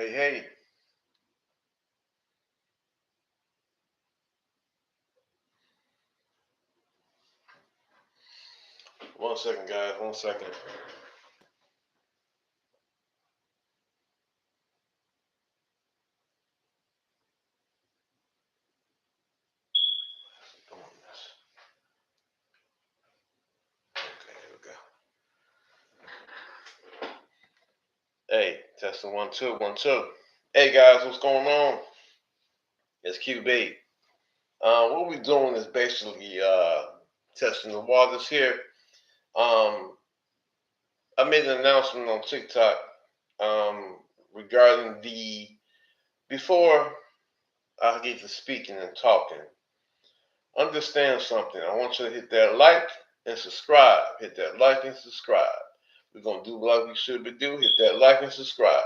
Hey, hey. One second, guys. 1 second. Okay, here we go. Hey, testing 1 2 1 2. Hey, guys, what's going on? It's QB. What we're doing is basically testing the waters here. Um, I made an announcement on TikTok regarding before I get to speaking and talking. Understand something. I want you to hit that like and subscribe. Hit that like and subscribe. We're going to do like we should be do. Hit that like and subscribe.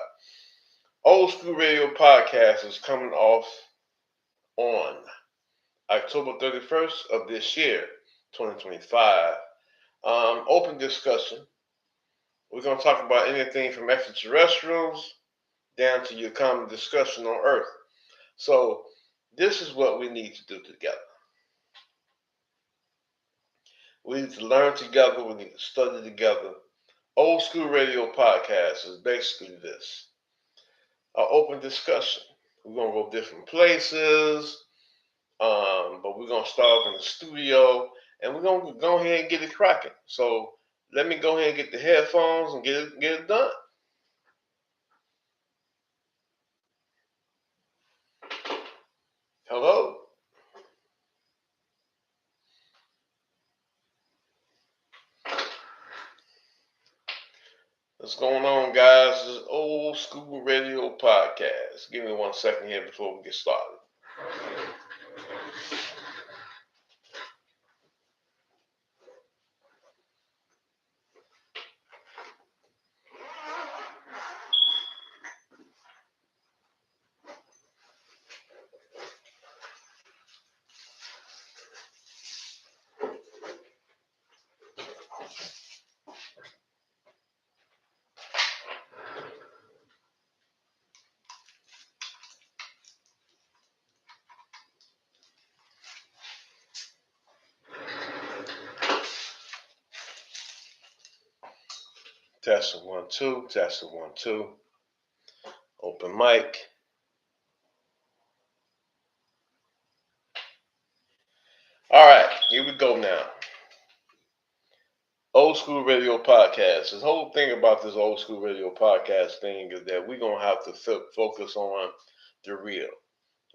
Old School Radio Podcast is coming off on October 31st of this year, 2025. Open discussion. We're going to talk about anything from extraterrestrials down to your common discussion on Earth. So this is what we need to do together. We need to learn together. We need to study together. Old School Radio Podcast is basically this. An open discussion. We're going to go different places, but we're going to start off in the studio, and we're going to go ahead and get it cracking. So let me go ahead and get the headphones and get it done. Hello? What's going on, guys? This is Old School Radio Podcast. Give me 1 second here before we get started. Testing 1 2, testing 1 2. Open mic. All right, here we go now. Old School Radio Podcast. The whole thing about this Old School Radio Podcast thing is that we're going to have to focus on the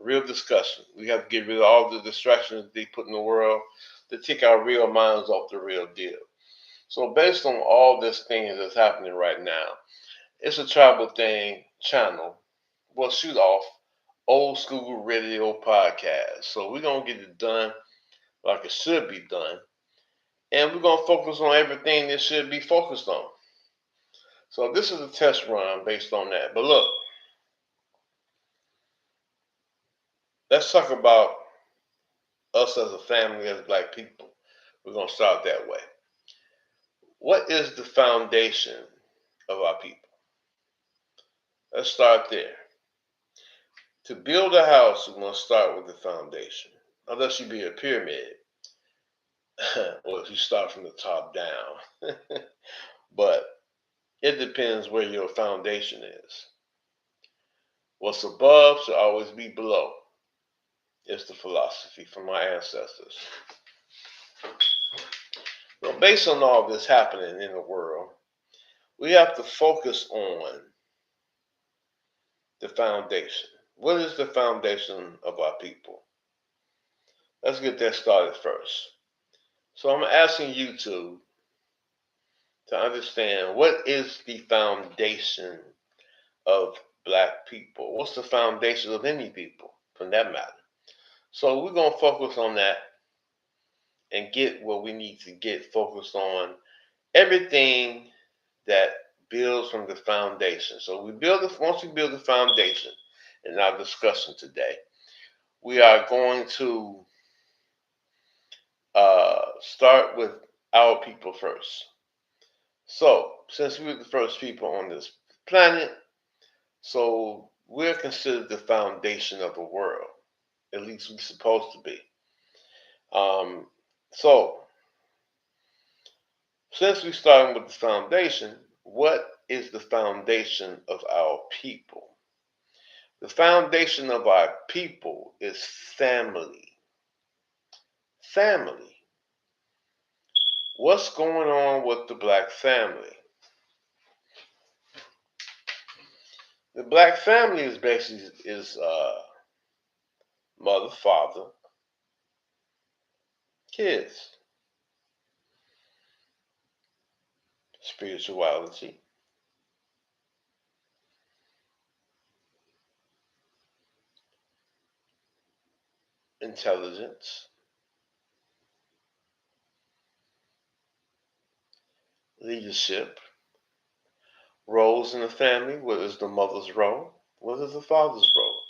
real discussion. We have to get rid of all the distractions they put in the world to take our real minds off the real deal. So based on all this thing that's happening right now, it's a tribal thing channel. We'll shoot off Old School Radio Podcast. So we're going to get it done like it should be done. And we're going to focus on everything that should be focused on. So this is a test run based on that. But look, let's talk about us as a family, as black people. We're going to start that way. What is the foundation of our people? Let's start there. To build a house, we must start with the foundation. Unless you be a pyramid, or if you start from the top down. But it depends where your foundation is. What's above should always be below. It's the philosophy from my ancestors. Well, based on all this happening in the world, we have to focus on the foundation. What is the foundation of our people? Let's get that started first. So I'm asking you to understand what is the foundation of black people? What's the foundation of any people, for that matter? So we're going to focus on that and get what we need to get focused on. Everything that builds from the foundation. So once we build the foundation in our discussion today, we are going to start with our people first. So since we're the first people on this planet, so we're considered the foundation of the world. At least we're supposed to be. So, since we're starting with the foundation, what is the foundation of our people? The foundation of our people is family. Family. What's going on with the black family? The black family is basically mother, father, kids, spirituality, intelligence, leadership, roles in the family. What is the mother's role? What is the father's role?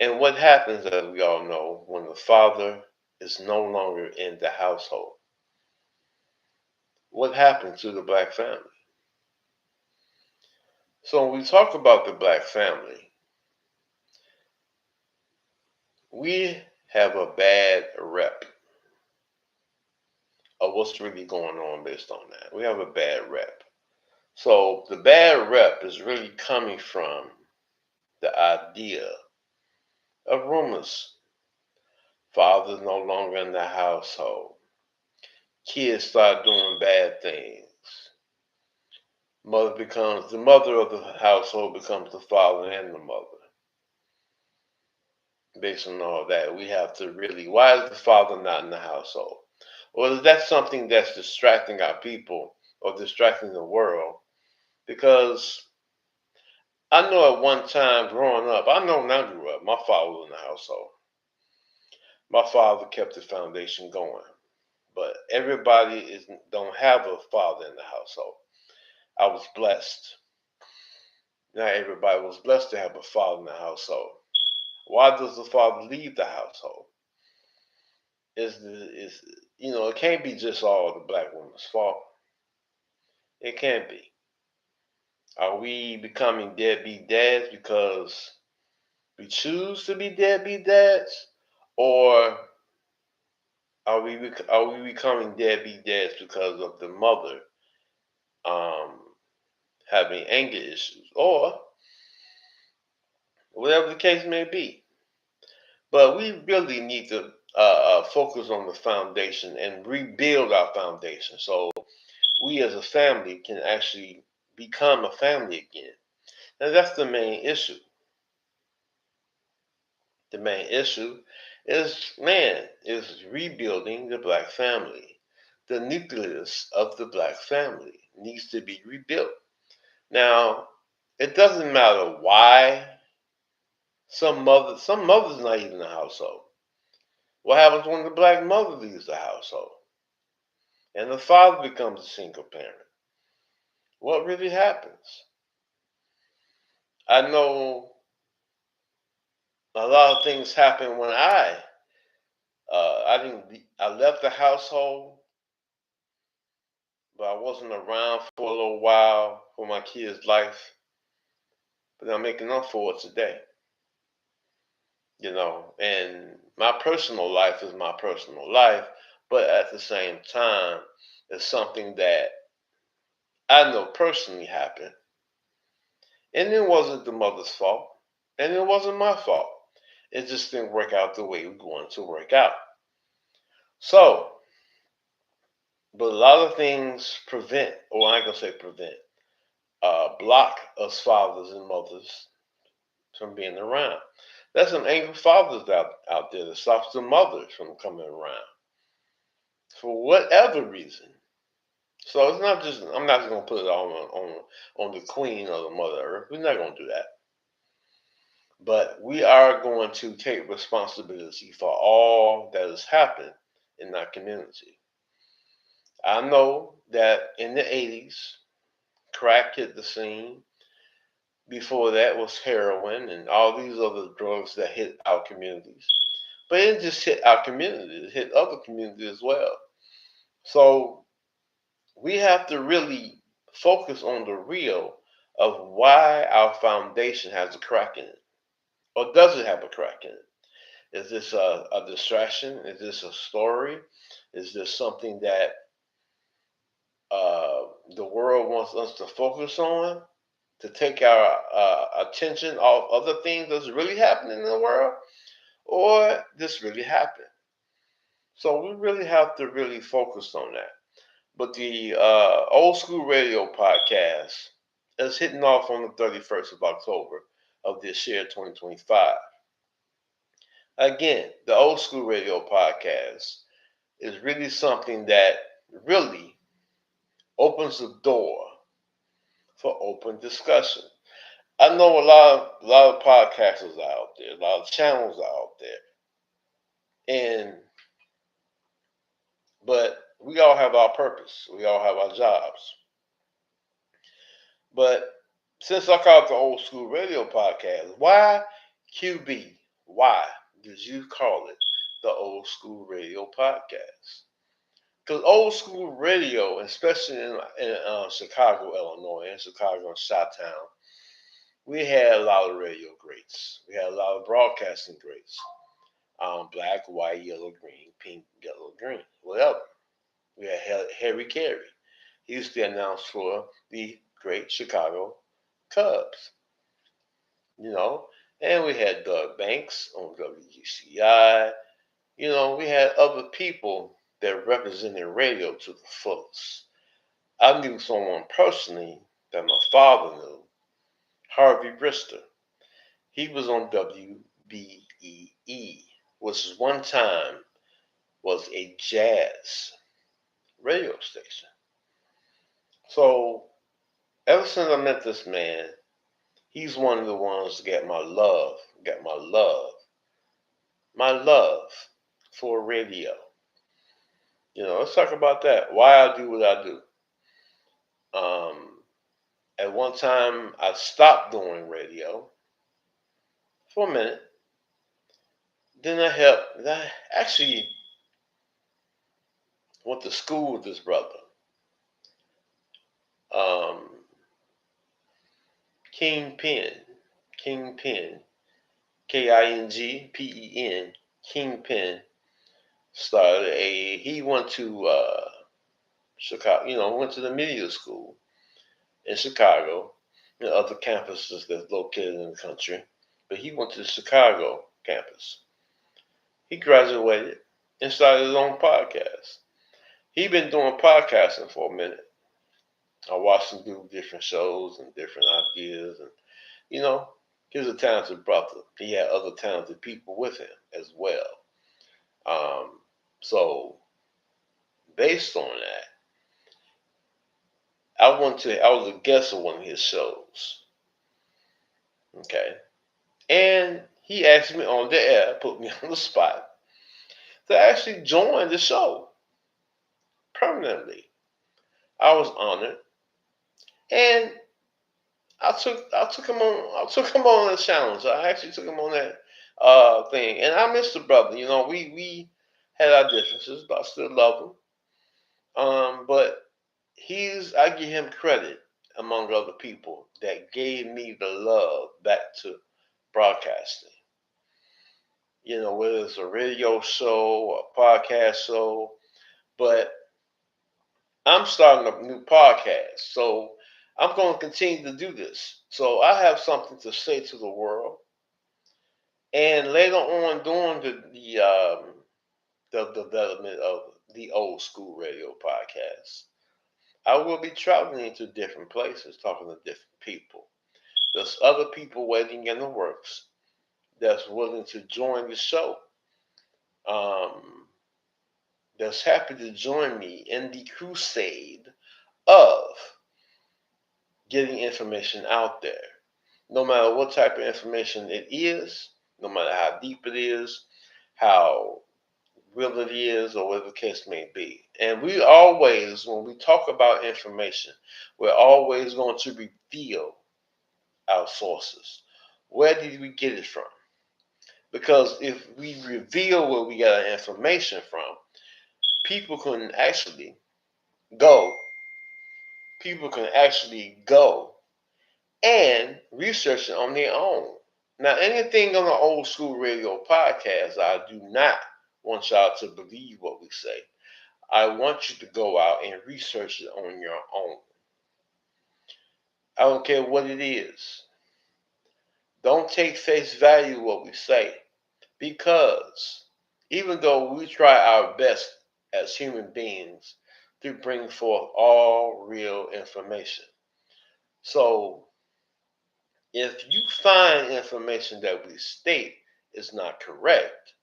And what happens, as we all know, when the father is no longer in the household? What happens to the black family? So when we talk about the black family, we have a bad rep of what's really going on based on that. We have a bad rep. So the bad rep is really coming from the idea of rumors. Father's no longer in the household. Kids start doing bad things. The mother of the household becomes the father and the mother. Based on all that, we have to really, why is the father not in the household? Or is that something that's distracting our people or distracting the world? Because I know at one time growing up, I know when I grew up, my father was in the household. My father kept the foundation going. But everybody don't have a father in the household. I was blessed. Not everybody was blessed to have a father in the household. Why does the father leave the household? It can't be just all the black woman's fault. It can't be. Are we becoming deadbeat dads because we choose to be deadbeat dads, or are we becoming deadbeat dads because of the mother um, having anger issues, or whatever the case may be? But we really need to focus on the foundation and rebuild our foundation so we as a family can actually become a family again. And that's the main issue. The main issue is rebuilding the black family. The nucleus of the black family needs to be rebuilt. Now, it doesn't matter why some mothers not even in the household. What happens when the black mother leaves the household and the father becomes a single parent? What really happens? I know a lot of things happen when I left the household, but I wasn't around for a little while for my kids' life. But I'm making up for it today, And my personal life is my personal life, but at the same time, it's something that I know personally happened, and it wasn't the mother's fault, and it wasn't my fault. It just didn't work out the way we wanted to work out. So, but a lot of things or I ain't gonna say prevent, block us fathers and mothers from being around. There's some angry fathers out there that stops the mothers from coming around for whatever reason. So it's not just, I'm not just gonna put it on the queen or the mother earth. We're not gonna do that. But we are going to take responsibility for all that has happened in our community. I know that in the 80s, crack hit the scene. Before that was heroin and all these other drugs that hit our communities. But it just hit our community. It hit other communities as well. So we have to really focus on the real of why our foundation has a crack in it. Or does it have a crack in it? Is this a distraction? Is this a story? Is this something that the world wants us to focus on to take our attention off other things that's really happening in the world? Or this really happened? So we really have to really focus on that. But the Old School Radio podcast is hitting off on the 31st of October of this year, 2025. Again, the Old School Radio podcast is really something that really opens the door for open discussion. I know a lot of podcasters out there, a lot of channels out there, and but we all have our purpose. We all have our jobs. But since I call it the Old School Radio podcast, why QB? Why did you call it the Old School Radio podcast? Because old school radio, especially in Chicago, Illinois, and Chicago and Chi-Town, we had a lot of radio greats. We had a lot of broadcasting greats. Black, white, yellow, green, pink, yellow, green, whatever. We had Harry Carey. He used to announce for the great Chicago Cubs, you know. And we had Doug Banks on WGCI. You know, we had other people that represented radio to the fullest. I knew someone personally that my father knew, Harvey Brister. He was on WBEE, which one time was a jazz radio station. So ever since I met this man, he's one of the ones that my love for radio. You know, let's talk about that. Why I do what I do. Um, at one time, I stopped doing radio for a minute. Then I actually went to school with this brother, um, Kingpin, Kingpin, Kingpen, Kingpin. He went to Chicago, went to the media school in Chicago and other campuses that's located in the country. But he went to the Chicago campus. He graduated and started his own podcast. He been doing podcasting for a minute. I watched him do different shows and different ideas, and you know, he was a talented brother. He had other talented people with him as well. Um, so based on that, I was a guest of one of his shows. Okay. And he asked me on the air, put me on the spot, to actually join the show permanently. I was honored. And I took him on the challenge. I actually took him on that thing. And I missed the brother. You know, we had our differences, but I still love him. But I give him credit among other people that gave me the love back to broadcasting. You know, whether it's a radio show or a podcast show, but I'm starting a new podcast, so I'm going to continue to do this. So I have something to say to the world, and later on during the development of the Old School Radio podcast, I will be traveling to different places, talking to different people. There's other people waiting in the works that's willing to join the show. Um, that's happy to join me in the crusade of getting information out there. No matter what type of information it is, no matter how deep it is, how real it is, or whatever the case may be. And we always, when we talk about information, we're always going to reveal our sources. Where did we get it from? Because if we reveal where we get our information from, people can actually go, people can actually go and researching on their own. Now, anything on the Old School Radio podcast, I do not want y'all to believe what we say. I want you to go out and research it on your own. I don't care what it is. Don't take face value what we say, because even though we try our best as human beings to bring forth all real information. So if you find information that we state is not correct,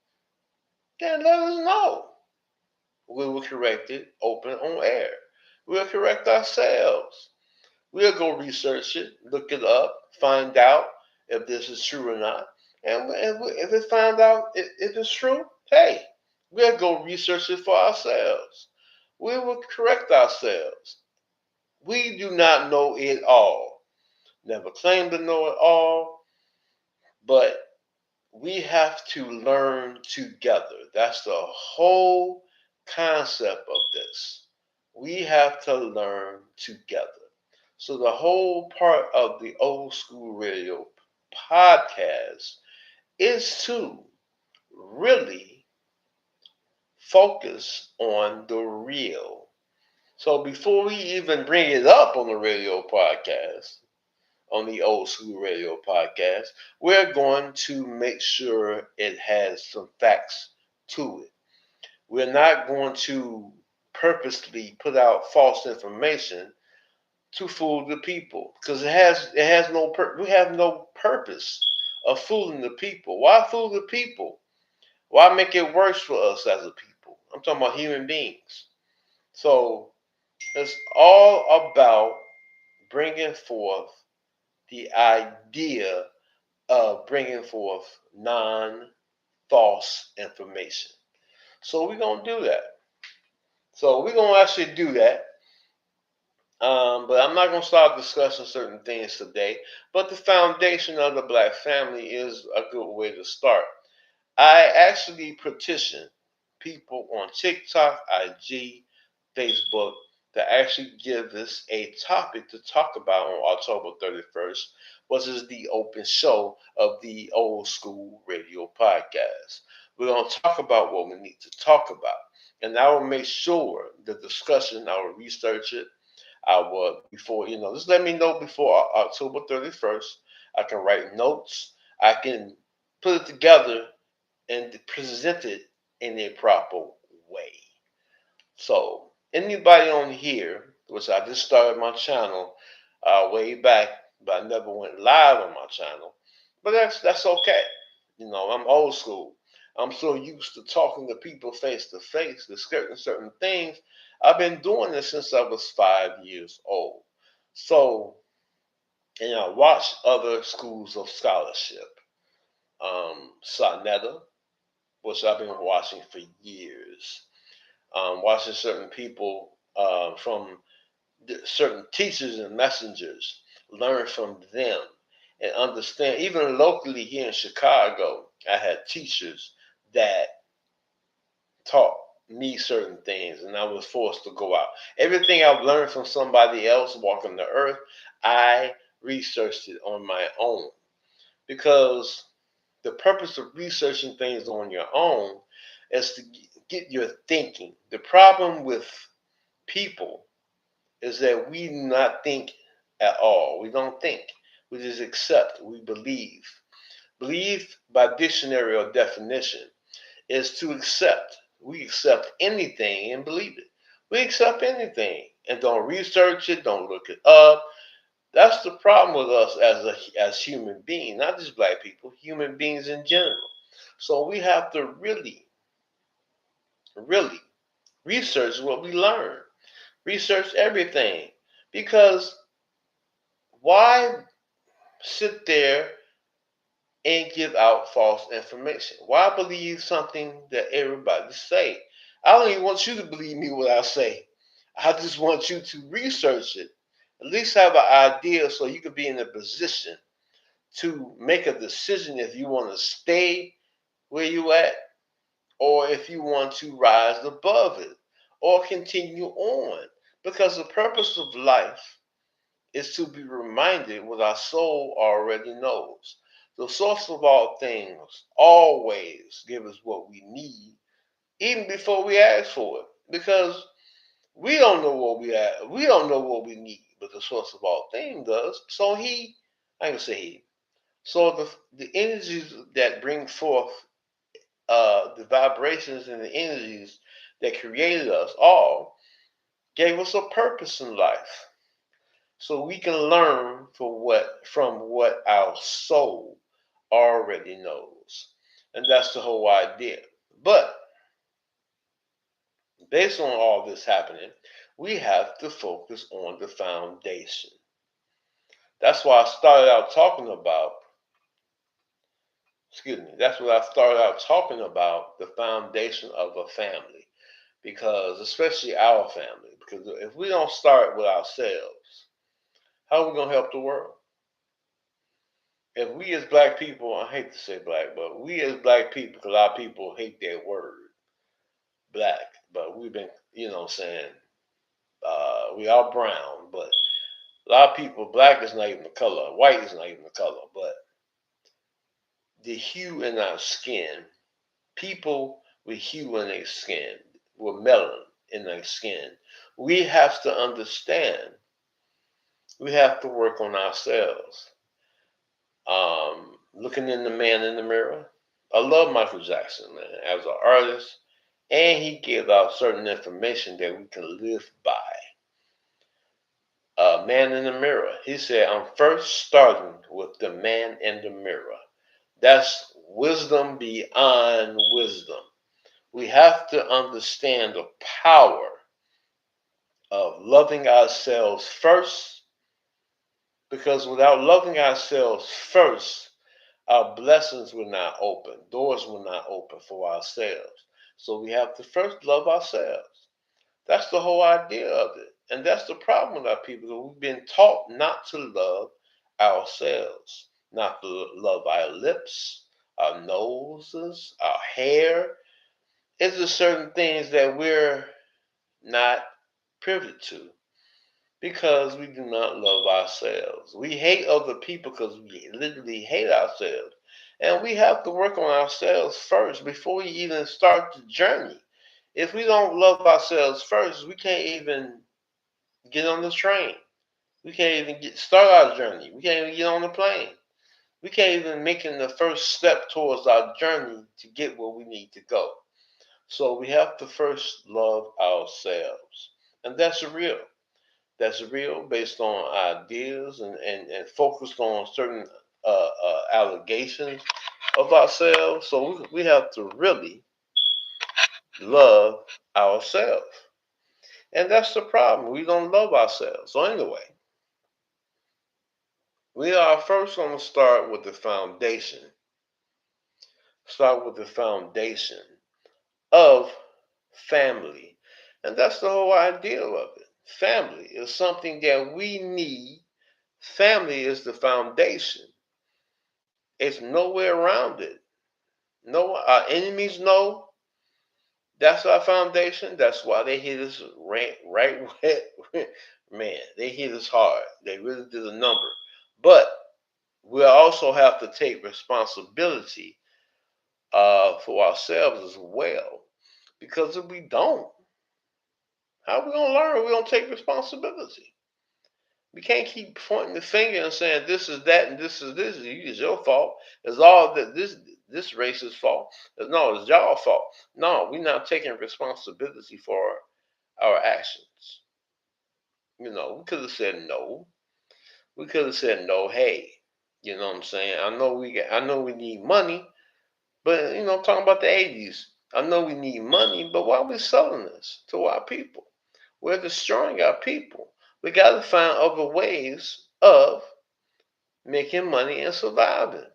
then let us know. We will correct it open on air. We'll correct ourselves. We'll go research it, look it up, find out if this is true or not. And if it find out if it's true, hey, we'll go research it for ourselves. We will correct ourselves. We do not know it all. Never claim to know it all, but we have to learn together. That's the whole concept of this. We have to learn together. So the whole part of the Old School Radio podcast is to really focus on the real. So before we even bring it up on the radio podcast, on the Old School Radio podcast, we're going to make sure it has some facts to it. We're not going to purposely put out false information to fool the people, because it has no we have no purpose of fooling the people. Why fool the people? Why make it worse for us as a people? I'm talking about human beings. So it's all about bringing forth the idea of bringing forth non-false information. So we're gonna do that. So we're gonna actually do that. But I'm not going to start discussing certain things today. But the foundation of the black family is a good way to start. I actually petition people on TikTok, IG, Facebook to actually give us a topic to talk about on October 31st, which is the open show of the Old School Radio podcast. We're going to talk about what we need to talk about. And I will make sure the discussion, I will research it. I would before just let me know before October 31st. I can write notes. I can put it together and present it in a proper way. So anybody on here, which I just started my channel way back, but I never went live on my channel. But that's okay. I'm old school. I'm so used to talking to people face to face, discussing certain things. I've been doing this since I was 5 years old. So, and I watched other schools of scholarship. Sonetta, which I've been watching for years. Watching certain people from certain teachers and messengers, learn from them and understand. Even locally here in Chicago, I had teachers that taught me certain things, and I was forced to go out. Everything I've learned from somebody else walking the earth, I researched it on my own, because the purpose of researching things on your own is to get your thinking. The problem with people is that we do not think at all. We don't think. We just accept. We believe. Believe by dictionary or definition is to accept. We accept anything and believe it. We accept anything and don't research it, don't look it up. That's the problem with us as human beings, not just black people, human beings in general. So we have to really, really research what we learn. Research everything. Because why sit there and give out false information? Why believe something that everybody say? I don't even want you to believe me what I say. I just want you to research it. At least have an idea so you can be in a position to make a decision if you want to stay where you at, or if you want to rise above it or continue on. Because the purpose of life is to be reminded what our soul already knows. The source of all things always gives us what we need, even before we ask for it, because we don't know what we don't know what we need, but the source of all things does. So I can say he. So the energies that bring forth the vibrations and the energies that created us all gave us a purpose in life. So we can learn from what our soul already knows. And that's the whole idea. But based on all this happening, we have to focus on the foundation. That's why I started out talking about, that's what I started out talking about, the foundation of a family. Because, especially our family, because if we don't start with ourselves, how are we going to help the world? If we as black people, I hate to say black, but we as black people, because a lot of people hate that word, black, but we've been, saying, we are brown, but a lot of people, black is not even the color, white is not even the color, but the hue in our skin, people with hue in their skin, with melanin in their skin, we have to understand, we have to work on ourselves. Looking in the man in the mirror. I love Michael Jackson, man, as an artist, and he gives out certain information that we can live by. Man in the mirror. He said, I'm first starting with the man in the mirror. That's wisdom beyond wisdom. We have to understand the power of loving ourselves first, because without loving ourselves first, our blessings will not open, doors will not open for ourselves. So we have to first love ourselves. That's the whole idea of it. And that's the problem with our people. We've been taught not to love ourselves, not to love our lips, our noses, our hair. It's just certain things that we're not privy to because we do not love ourselves. We hate other people because we literally hate ourselves. And we have to work on ourselves first before we even start the journey. If we don't love ourselves first, we can't even get on the train. We can't even start our journey. We can't even get on the plane. We can't even make the first step towards our journey to get where we need to go. So we have to first love ourselves. And that's real. That's real based on ideas and focused on certain allegations of ourselves. So we have to really love ourselves. And that's the problem. We don't love ourselves. So anyway, we are first going to start with the foundation. Start with the foundation of family. And that's the whole idea of it. Family is something that we need. Family is the foundation. It's nowhere around it. No, our enemies know that's our foundation. That's why they hit us right. Man, they hit us hard. They really did a number. But we also have to take responsibility for ourselves as well. Because if we don't, how are we going to learn? We don't take responsibility. We can't keep pointing the finger and saying this is that and this is this. It's your fault. It's all that this race's fault. No, it's y'all fault. No, we're not taking responsibility for our actions. We could have said no. We could have said no. Hey, you know what I'm saying? I know we need money, but I'm talking about the '80s. I know we need money, but why are we selling this to our people? We're destroying our people. We got to find other ways of making money and surviving.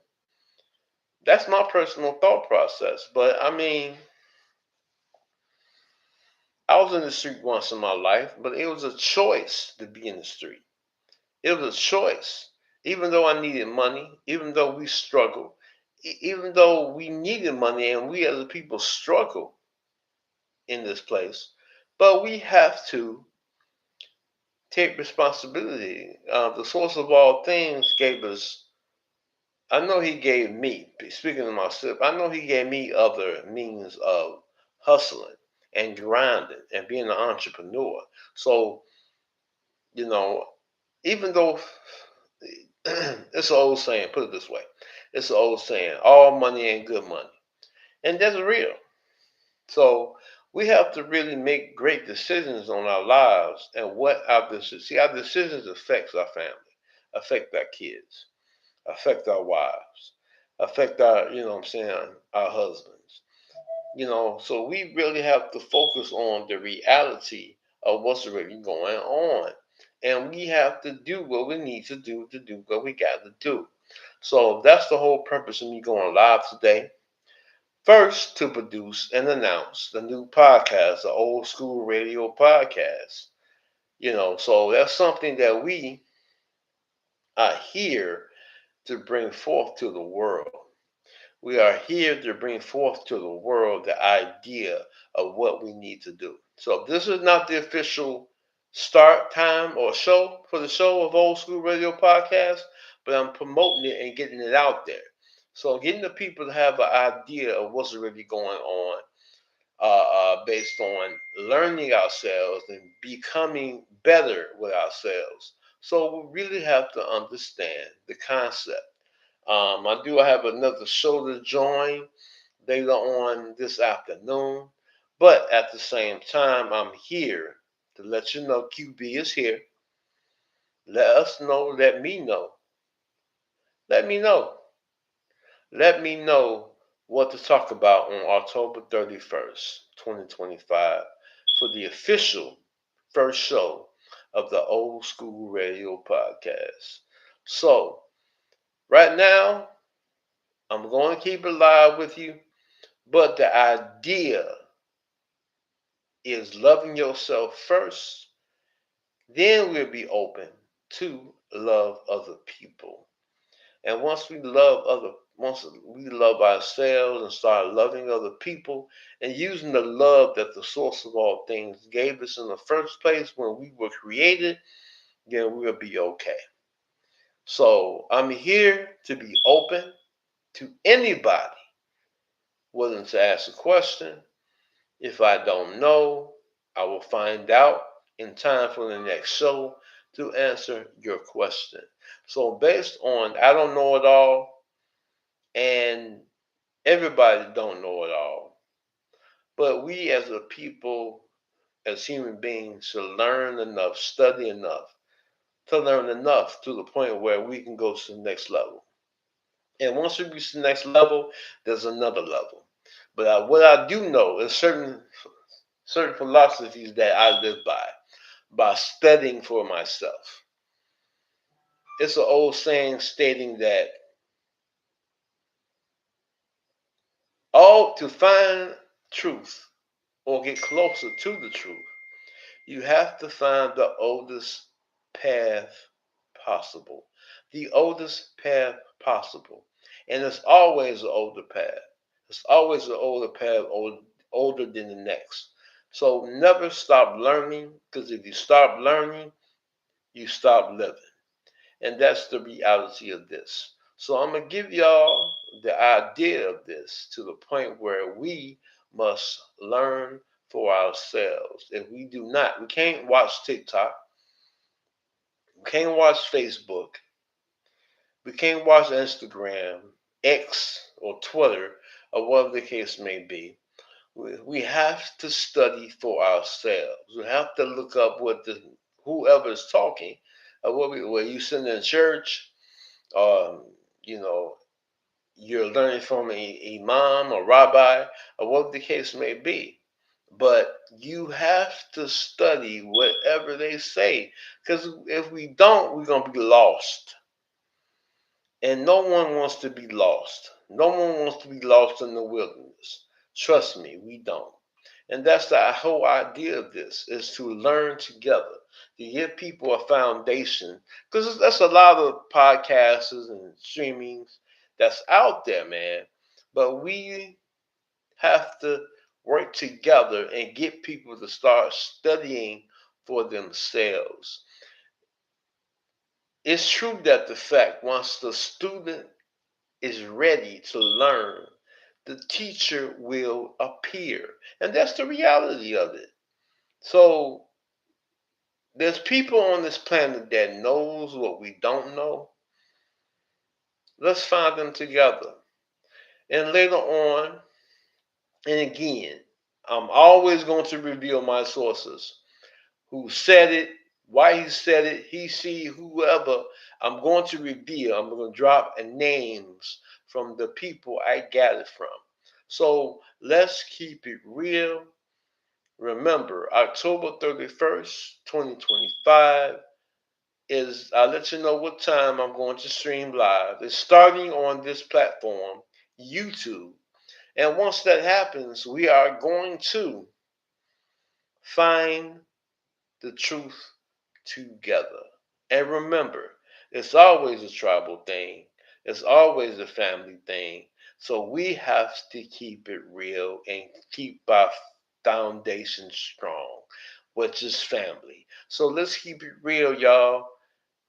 That's my personal thought process. But I mean, I was in the street once in my life, but it was a choice to be in the street. It was a choice. Even though I needed money, even though we struggled, even though we needed money and we as a people struggle in this place, but we have to take responsibility. The source of all things gave us, I know he gave me, speaking of myself, I know he gave me other means of hustling and grinding and being an entrepreneur. So, you know, even though it's an old saying, put it this way, it's an old saying, all money ain't good money. And that's real. So we have to really make great decisions on our lives and what our decisions, see, our decisions affects our family, affect our kids, affect our wives, affect our, you know what I'm saying, our husbands. So we really have to focus on the reality of what's really going on. And we have to do what we need to do what we got to do. So that's the whole purpose of me going live today. First, to produce and announce the new podcast, the Old School Radio Podcast. So that's something that we are here to bring forth to the world. We are here to bring forth to the world the idea of what we need to do. So this is not the official start time or show for the show of Old School Radio Podcast, but I'm promoting it and getting it out there. So getting the people to have an idea of what's really going on, based on learning ourselves and becoming better with ourselves. So we really have to understand the concept. I do have another show to join later on this afternoon, but at the same time, I'm here to let you know QB is here. Let us know, let me know, let me know, let me know what to talk about on October 31st, 2025, for the official first show of the Old School Radio Podcast. So, right now, I'm going to keep it live with you. But the idea is loving yourself first, then we'll be open to love other people. And once we love ourselves and start loving other people and using the love that the source of all things gave us in the first place when we were created, then we'll be okay. So I'm here to be open to anybody willing to ask a question. If I don't know, I will find out in time for the next show to answer your question. So based on I don't know it all and everybody don't know it all, but we as a people, as human beings, should learn enough, study enough to learn enough to the point where we can go to the next level. And once we reach the next level, there's another level. But what I do know is certain philosophies that I live by studying for myself. It's an old saying stating that all to find truth or get closer to the truth, you have to find the oldest path possible. The oldest path possible. And it's always an older path. It's always an older path, older than the next. So never stop learning, because if you stop learning, you stop living. And that's the reality of this. So I'm going to give y'all the idea of this to the point where we must learn for ourselves. If we do not, we can't watch TikTok, we can't watch Facebook, we can't watch Instagram, X, or Twitter, or whatever the case may be. We have to study for ourselves. We have to look up what whoever is talking, where you sitting in church, um, you know, you're learning from a imam or rabbi or whatever the case may be. But you have to study whatever they say, because if we don't, we're going to be lost. And no one wants to be lost. No one wants to be lost in the wilderness. Trust me, we don't. And that's the whole idea of this, is to learn together, to give people a foundation. Because that's a lot of podcasts and streamings that's out there, man. But we have to work together and get people to start studying for themselves. It's true that the fact once the student is ready to learn, the teacher will appear. And that's the reality of it. So there's people on this planet that knows what we don't know. Let's find them together. And later on, and again, I'm always going to reveal my sources. Who said it, why he said it, he, she, whoever. I'm going to reveal, I'm going to drop names from the people I gathered from. So let's keep it real. Remember, October 31st, 2025 is, I'll let you know what time I'm going to stream live. It's starting on this platform, YouTube. And once that happens, we are going to find the truth together. And remember, it's always a tribal thing. It's always a family thing. So we have to keep it real and keep our foundation strong, which is family. So let's keep it real, y'all.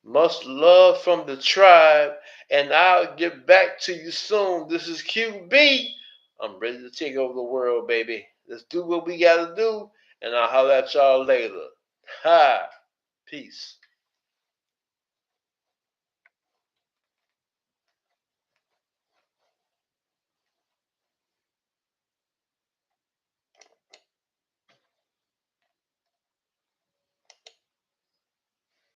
Much love from the tribe, and I'll get back to you soon. This is QB. I'm ready to take over the world, baby. Let's do what we gotta do, and I'll holler at y'all later. Ha! Peace.